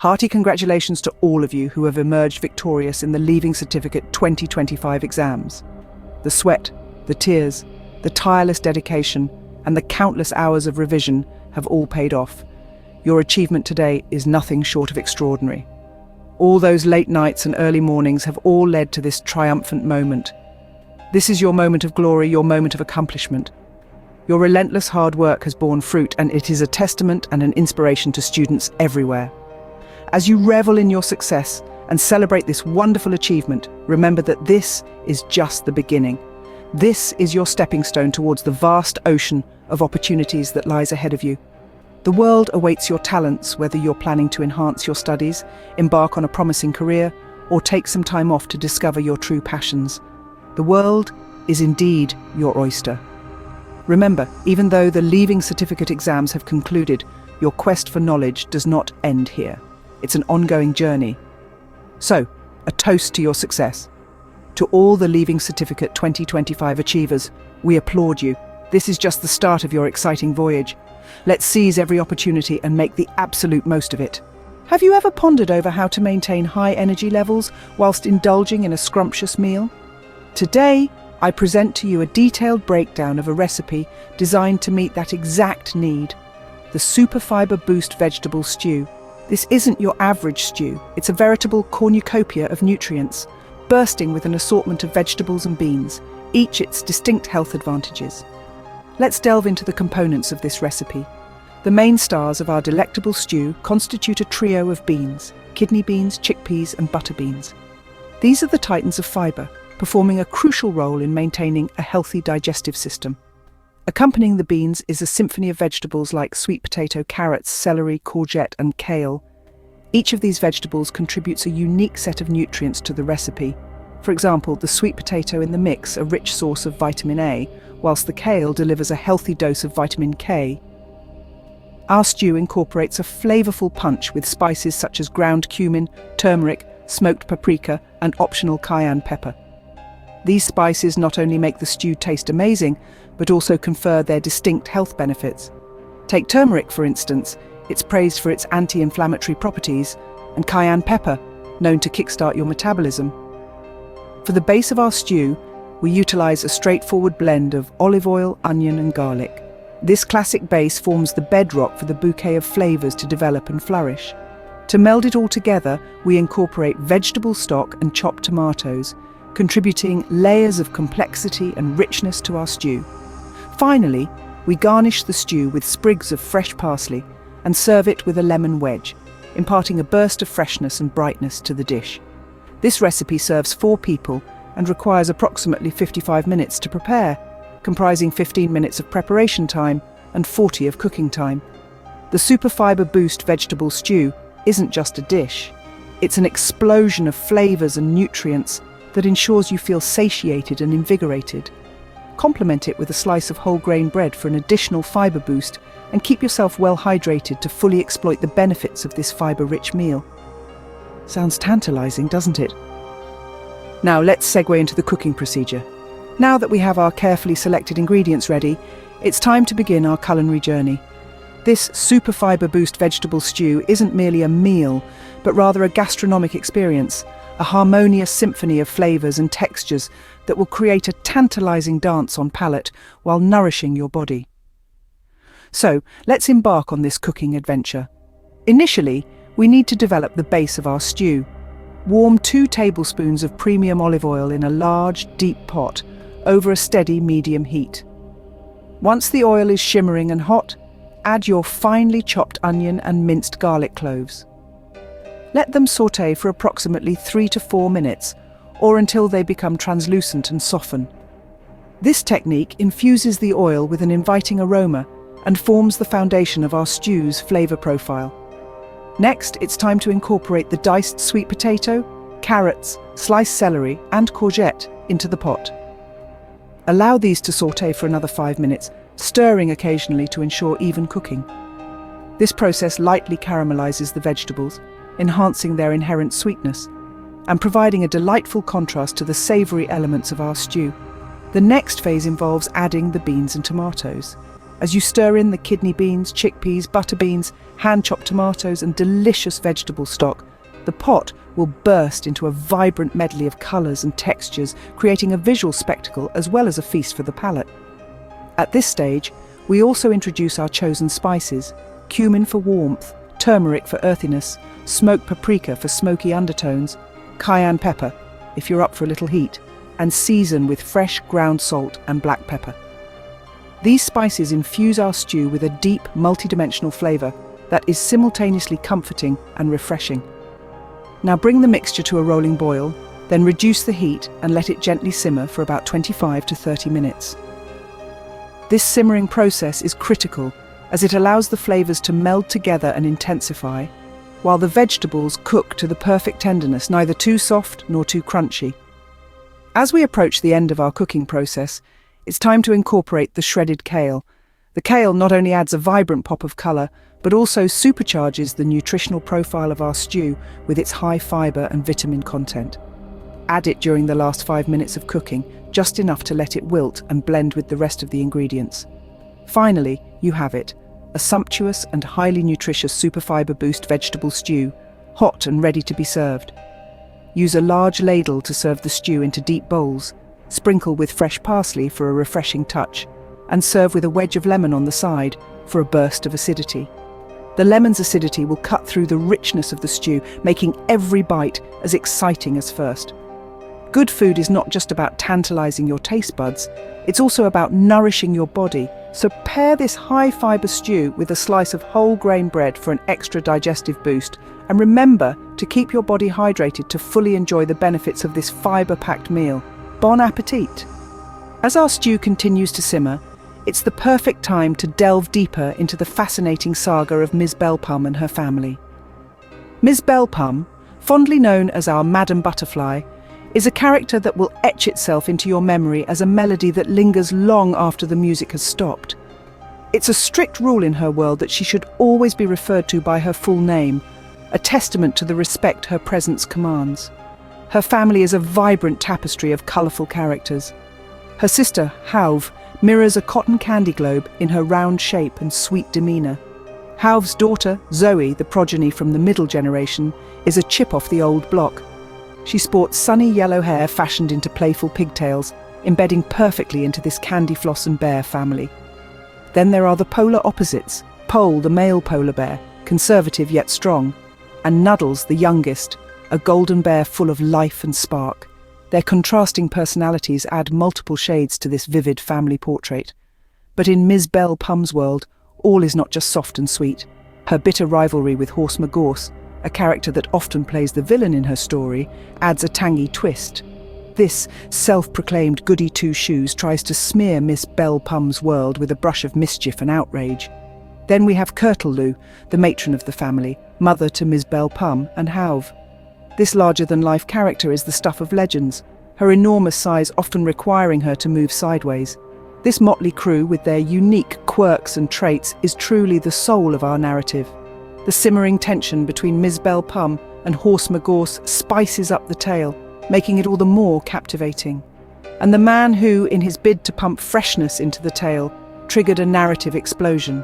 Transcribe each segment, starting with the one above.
Hearty congratulations to all of you who have emerged victorious in the Leaving Certificate 2025 exams. The sweat, the tears, the tireless dedication, and the countless hours of revision have all paid off. Your achievement today is nothing short of extraordinary. All those late nights and early mornings have all led to this triumphant moment. This is your moment of glory, your moment of accomplishment. Your relentless hard work has borne fruit, and it is a testament and an inspiration to students everywhere. As you revel in your success and celebrate this wonderful achievement, remember that this is just the beginning. This is your stepping stone towards the vast ocean of opportunities that lies ahead of you. The world awaits your talents, whether you're planning to enhance your studies, embark on a promising career, or take some time off to discover your true passions. The world is indeed your oyster. Remember, even though the Leaving Certificate exams have concluded, your quest for knowledge does not end here. It's an ongoing journey. So, a toast to your success. To all the Leaving Certificate 2025 achievers, we applaud you. This is just the start of your exciting voyage. Let's seize every opportunity and make the absolute most of it. Have you ever pondered over how to maintain high energy levels whilst indulging in a scrumptious meal? Today, I present to you a detailed breakdown of a recipe designed to meet that exact need. The Super Fiber Boost Vegetable Stew. This isn't your average stew. It's a veritable cornucopia of nutrients, bursting with an assortment of vegetables and beans, each its distinct health advantages. Let's delve into the components of this recipe. The main stars of our delectable stew constitute a trio of beans: kidney beans, chickpeas, and butter beans. These are the titans of fiber, performing a crucial role in maintaining a healthy digestive system. Accompanying the beans is a symphony of vegetables like sweet potato, carrots, celery, courgette, and kale. Each of these vegetables contributes a unique set of nutrients to the recipe. For example, the sweet potato in the mix, a rich source of vitamin A, whilst the kale delivers a healthy dose of vitamin K. Our stew incorporates a flavorful punch with spices such as ground cumin, turmeric, smoked paprika, and optional cayenne pepper. These spices not only make the stew taste amazing, but also confer their distinct health benefits. Take turmeric, for instance. It's praised for its anti-inflammatory properties, and cayenne pepper, known to kickstart your metabolism. For the base of our stew, we utilize a straightforward blend of olive oil, onion, and garlic. This classic base forms the bedrock for the bouquet of flavors to develop and flourish. To meld it all together, we incorporate vegetable stock and chopped tomatoes, contributing layers of complexity and richness to our stew. Finally, we garnish the stew with sprigs of fresh parsley and serve it with a lemon wedge, imparting a burst of freshness and brightness to the dish. This recipe serves 4 people and requires approximately 55 minutes to prepare, comprising 15 minutes of preparation time and 40 of cooking time. The Super Fiber Boost Vegetable Stew isn't just a dish. It's an explosion of flavors and nutrients that ensures you feel satiated and invigorated. Complement it with a slice of whole grain bread for an additional fiber boost, and keep yourself well hydrated to fully exploit the benefits of this fiber-rich meal. Sounds tantalizing, doesn't it? Now let's segue into the cooking procedure. Now that we have our carefully selected ingredients ready, it's time to begin our culinary journey. This Super Fiber Boost Vegetable Stew isn't merely a meal, but rather a gastronomic experience, a harmonious symphony of flavors and textures that will create a tantalizing dance on palate while nourishing your body. So, let's embark on this cooking adventure. Initially, we need to develop the base of our stew. Warm 2 tablespoons of premium olive oil in a large, deep pot over a steady medium heat. Once the oil is shimmering and hot, add your finely chopped onion and minced garlic cloves. Let them sauté for approximately 3 to 4 minutes, or until they become translucent and soften. This technique infuses the oil with an inviting aroma and forms the foundation of our stew's flavor profile. Next, it's time to incorporate the diced sweet potato, carrots, sliced celery, and courgette into the pot. Allow these to sauté for another 5 minutes, stirring occasionally to ensure even cooking. This process lightly caramelizes the vegetables, enhancing their inherent sweetness, and providing a delightful contrast to the savory elements of our stew. The next phase involves adding the beans and tomatoes. As you stir in the kidney beans, chickpeas, butter beans, hand-chopped tomatoes and delicious vegetable stock, the pot will burst into a vibrant medley of colours and textures, creating a visual spectacle as well as a feast for the palate. At this stage, we also introduce our chosen spices: cumin for warmth, turmeric for earthiness, smoked paprika for smoky undertones, cayenne pepper if you're up for a little heat, and season with fresh ground salt and black pepper. These spices infuse our stew with a deep, multidimensional flavour that is simultaneously comforting and refreshing. Now bring the mixture to a rolling boil, then reduce the heat and let it gently simmer for about 25 to 30 minutes. This simmering process is critical as it allows the flavours to meld together and intensify, while the vegetables cook to the perfect tenderness, neither too soft nor too crunchy. As we approach the end of our cooking process, it's time to incorporate the shredded kale. The kale not only adds a vibrant pop of colour, but also supercharges the nutritional profile of our stew with its high fibre and vitamin content. Add it during the last 5 minutes of cooking, just enough to let it wilt and blend with the rest of the ingredients. Finally, you have it, a sumptuous and highly nutritious superfibre boost vegetable stew, hot and ready to be served. Use a large ladle to serve the stew into deep bowls, sprinkle with fresh parsley for a refreshing touch, and serve with a wedge of lemon on the side for a burst of acidity. The lemon's acidity will cut through the richness of the stew, making every bite as exciting as first. Good food is not just about tantalizing your taste buds, it's also about nourishing your body. So pair this high-fibre stew with a slice of whole grain bread for an extra digestive boost, and remember to keep your body hydrated to fully enjoy the benefits of this fibre-packed meal. Bon appetit! As our stew continues to simmer, it's the perfect time to delve deeper into the fascinating saga of Ms. Bell Pum and her family. Ms. Bell Pum, fondly known as our Madam Butterfly, is a character that will etch itself into your memory as a melody that lingers long after the music has stopped. It's a strict rule in her world that she should always be referred to by her full name, a testament to the respect her presence commands. Her family is a vibrant tapestry of colourful characters. Her sister, Hauve, mirrors a cotton candy globe in her round shape and sweet demeanour. Hauve's daughter, Zoe, the progeny from the middle generation, is a chip off the old block. She sports sunny yellow hair fashioned into playful pigtails, embedding perfectly into this candy floss and bear family. Then there are the polar opposites: Pole, the male polar bear, conservative yet strong, and Nuddles, the youngest, a golden bear full of life and spark. Their contrasting personalities add multiple shades to this vivid family portrait. But in Ms. Bell Pum's world, all is not just soft and sweet. Her bitter rivalry with MgGorse, a character that often plays the villain in her story, adds a tangy twist. This self-proclaimed goody two-shoes tries to smear Miss Bell Pum's world with a brush of mischief and outrage. Then we have Curtaloo, the matron of the family, mother to Ms. Bell Pum and Hauve. This larger-than-life character is the stuff of legends, her enormous size often requiring her to move sideways. This motley crew, with their unique quirks and traits, is truly the soul of our narrative. The simmering tension between Ms. Bell Pum and MgGorse spices up the tale, making it all the more captivating. And the man who, in his bid to pump freshness into the tale, triggered a narrative explosion.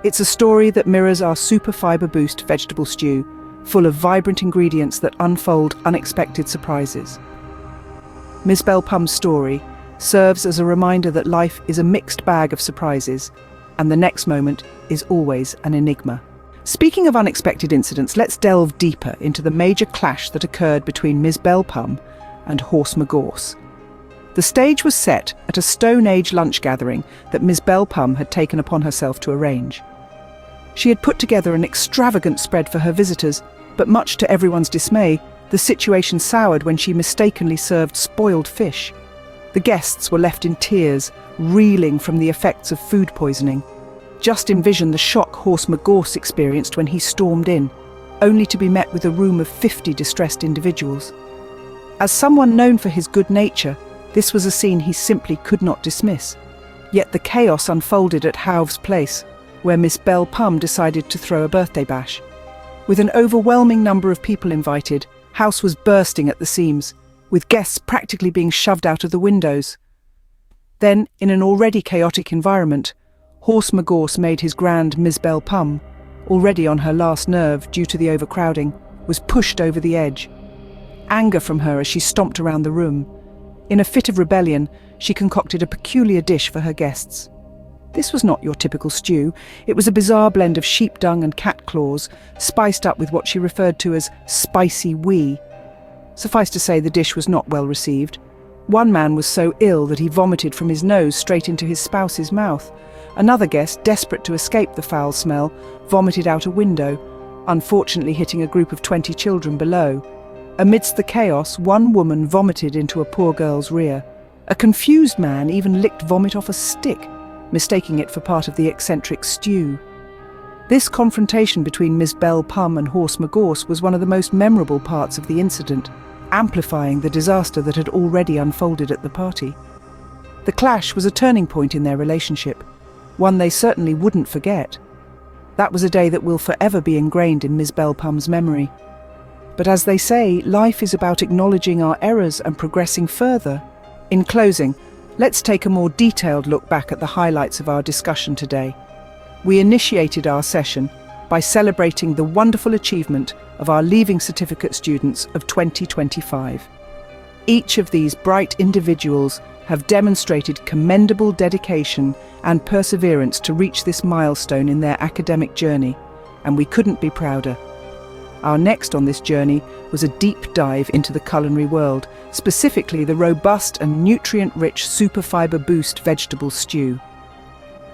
It's a story that mirrors our super fibre boost vegetable stew, full of vibrant ingredients that unfold unexpected surprises. Ms. Bell Pum's story serves as a reminder that life is a mixed bag of surprises, and the next moment is always an enigma. Speaking of unexpected incidents, let's delve deeper into the major clash that occurred between Ms. Bell Pum and MgGorse. The stage was set at a Stone Age lunch gathering that Ms. Bell Pum had taken upon herself to arrange. She had put together an extravagant spread for her visitors, but much to everyone's dismay, the situation soured when she mistakenly served spoiled fish. The guests were left in tears, reeling from the effects of food poisoning. Just envision the shock MgGorse experienced when he stormed in, only to be met with a room of 50 distressed individuals. As someone known for his good nature, this was a scene he simply could not dismiss. Yet the chaos unfolded at Hauve's place, where Miss Bell Pum decided to throw a birthday bash. With an overwhelming number of people invited, house was bursting at the seams, with guests practically being shoved out of the windows. Then, in an already chaotic environment, Horse MgGorse made his grand Ms. Bell Pum, already on her last nerve due to the overcrowding, was pushed over the edge. Anger from her as she stomped around the room. In a fit of rebellion, she concocted a peculiar dish for her guests. This was not your typical stew. It was a bizarre blend of sheep dung and cat claws, spiced up with what she referred to as spicy wee. Suffice to say, the dish was not well received. One man was so ill that he vomited from his nose straight into his spouse's mouth. Another guest, desperate to escape the foul smell, vomited out a window, unfortunately hitting a group of 20 children below. Amidst the chaos, one woman vomited into a poor girl's rear. A confused man even licked vomit off a stick, mistaking it for part of the eccentric stew. This confrontation between Ms. Bell Pum and Horse MgGorse was one of the most memorable parts of the incident, amplifying the disaster that had already unfolded at the party. The clash was a turning point in their relationship, one they certainly wouldn't forget. That was a day that will forever be ingrained in Ms. Bell Pum's memory. But as they say, life is about acknowledging our errors and progressing further. In closing, let's take a more detailed look back at the highlights of our discussion today. We initiated our session by celebrating the wonderful achievement of our Leaving Certificate students of 2025. Each of these bright individuals have demonstrated commendable dedication and perseverance to reach this milestone in their academic journey, and we couldn't be prouder. Our next on this journey was a deep dive into the culinary world, specifically the robust and nutrient-rich Superfiber Boost vegetable stew.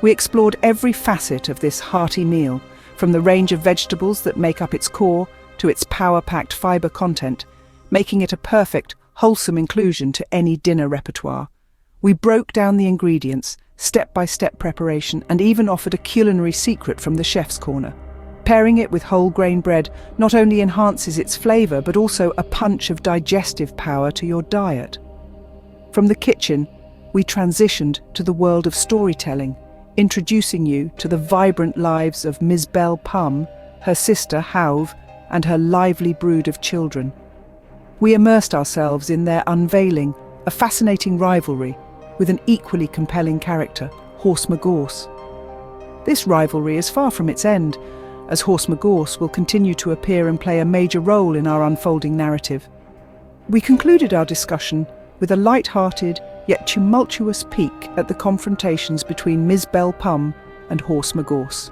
We explored every facet of this hearty meal, from the range of vegetables that make up its core to its power-packed fiber content, making it a perfect, wholesome inclusion to any dinner repertoire. We broke down the ingredients, step-by-step preparation, and even offered a culinary secret from the chef's corner. Pairing it with whole grain bread not only enhances its flavour but also a punch of digestive power to your diet. From the kitchen, we transitioned to the world of storytelling, introducing you to the vibrant lives of Ms. Bell Pum, her sister Hauve, and her lively brood of children. We immersed ourselves in their unveiling, a fascinating rivalry with an equally compelling character, Horse MgGorse. This rivalry is far from its end, as Horse MgGorse will continue to appear and play a major role in our unfolding narrative. We concluded our discussion with a light-hearted yet tumultuous peek at the confrontations between Ms. Bell Pum and Horse MgGorse.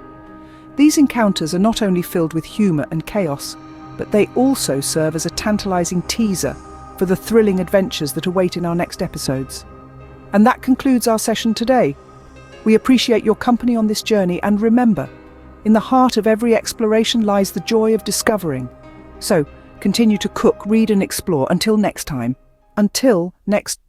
These encounters are not only filled with humour and chaos, but they also serve as a tantalising teaser for the thrilling adventures that await in our next episodes. And that concludes our session today. We appreciate your company on this journey, and remember, in the heart of every exploration lies the joy of discovering. So, continue to cook, read and explore until next time. Until next